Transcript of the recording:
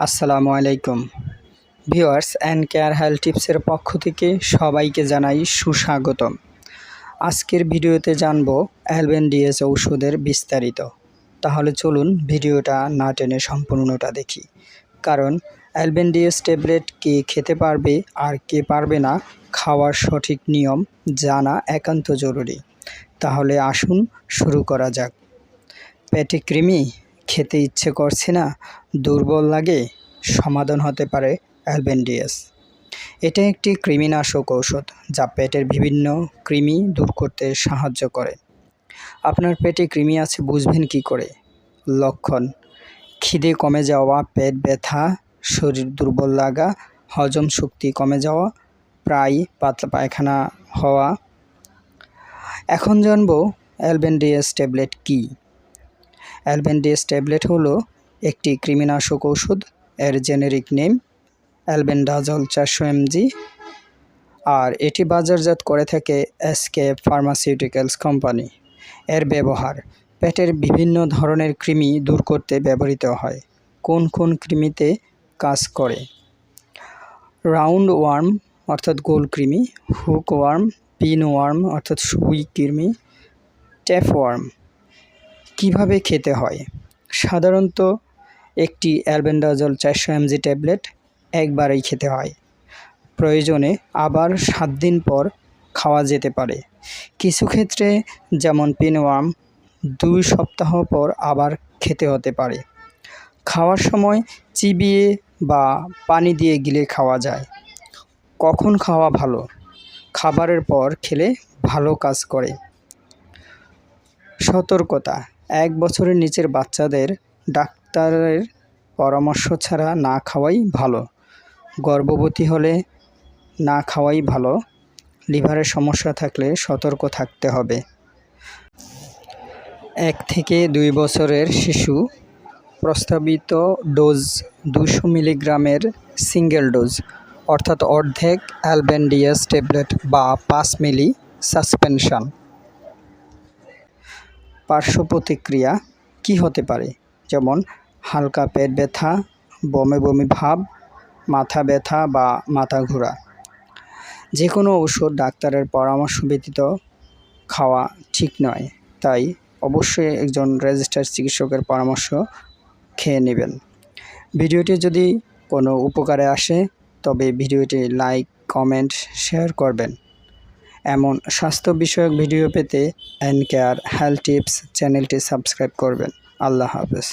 আসসালামু আলাইকুম viewers and care health টিপসের পক্ষ থেকে সবাইকে জানাই সুস্বাগতম। আজকের ভিডিওতে জানব অ্যালবেন্ডিয়াস ঔষধের বিস্তারিত। তাহলে চলুন ভিডিওটা না টেনে সম্পূর্ণটা দেখি। কারণ অ্যালবেন্ডিয়াস ট্যাবলেট কে খেতে পারবে আর কে পারবে না, খাওয়ার সঠিক নিয়ম জানা একান্ত জরুরি। তাহলে আসুন শুরু করা যাক। পেটে কৃমি, খেতে ইচ্ছে করছে না, দুর্বল লাগে, সমাধান হতে পারে অ্যালবেন্ডিয়াস। এটা একটি কৃমিনাশক ঔষধ যা পেটের বিভিন্ন কৃমি দূর করতে সাহায্য করে। আপনার পেটে কৃমি আছে বুঝবেন কি করে? লক্ষণ: খিদে কমে যাওয়া, পেট ব্যথা, শরীর দুর্বল লাগা, হজম শক্তি কমে যাওয়া, প্রায় পাতলা পায়খানা হওয়া। এখন জানব অ্যালবেন্ডিয়াস ট্যাবলেট কী। অ্যালবেন্ডিয়াস ট্যাবলেট হলো একটি কৃমিনাশক ঔষধ। এর জেনেরিক নেম অ্যালবেন্ডাজল 400 mg, আর এটি বাজারজাত করে থাকে এসকে ফার্মাসিউটিক্যালস কোম্পানি। এর ব্যবহার: পেটের বিভিন্ন ধরনের কৃমি দূর করতে ব্যবহৃত হয়। কোন কোন কৃমিতে কাজ করে? রাউন্ড ওয়ার্ম অর্থাৎ গোল কৃমি, হুক ওয়ার্ম, পিন ওয়ার্ম অর্থাৎ সুই কৃমি, ট্যাপ ওয়ার্ম। কিভাবে খেতে হয়? সাধারণত একটি অ্যালবেন্ডাজল 400 mg ট্যাবলেট একবারেই খেতে হয়। প্রয়োজনে আবার 7 দিন পর খাওয়া যেতে পারে। কিছু ক্ষেত্রে যেমন পিনওয়ার্ম 2 সপ্তাহ পর আবার খেতে হতে পারে। খাওয়ার সময় চিবিয়ে বা পানি দিয়ে গিলে খাওয়া যায়। কখন খাওয়া ভালো? খাবারের পর খেলে ভালো কাজ করে। সতর্কতা: 1 বছরের নিচের বাচ্চাদের ডাক্তারের পরামর্শ ছাড়া না খাওয়াই ভালো। গর্ভবতী হলে না খাওয়াই ভালো। লিভারের সমস্যা থাকলে সতর্ক থাকতে হবে। 1 থেকে 2 বছরের শিশু প্রস্তাবিত ডোজ 200 মিলিগ্রামের সিঙ্গেল ডোজ অর্থাৎ অর্ধেক অ্যালবেন্ডিয়াস ট্যাবলেট বা 5 মিলি সাসপেনশন। পার্শ্ব প্রতিক্রিয়া কী হতে পারে? যেমন হালকা পেট ব্যথা, বমি বমি ভাব, মাথা ব্যথা বা মাথা ঘোরা। যে কোনো ওষুধ ডাক্তারের পরামর্শ ব্যতীত খাওয়া ঠিক নয়, তাই অবশ্যই একজন রেজিস্টার্ড চিকিৎসকের পরামর্শ খেয়ে নেবেন। ভিডিওটি যদি কোনো উপকারে আসে তবে ভিডিওটি লাইক, কমেন্ট, শেয়ার করবেন। এমন স্বাস্থ্য বিষয়ক ভিডিও পেতে অ্যান্ড কেয়ার হেলথ টিপস চ্যানেলটি সাবস্ক্রাইব করবেন। আল্লাহ হাফেজ।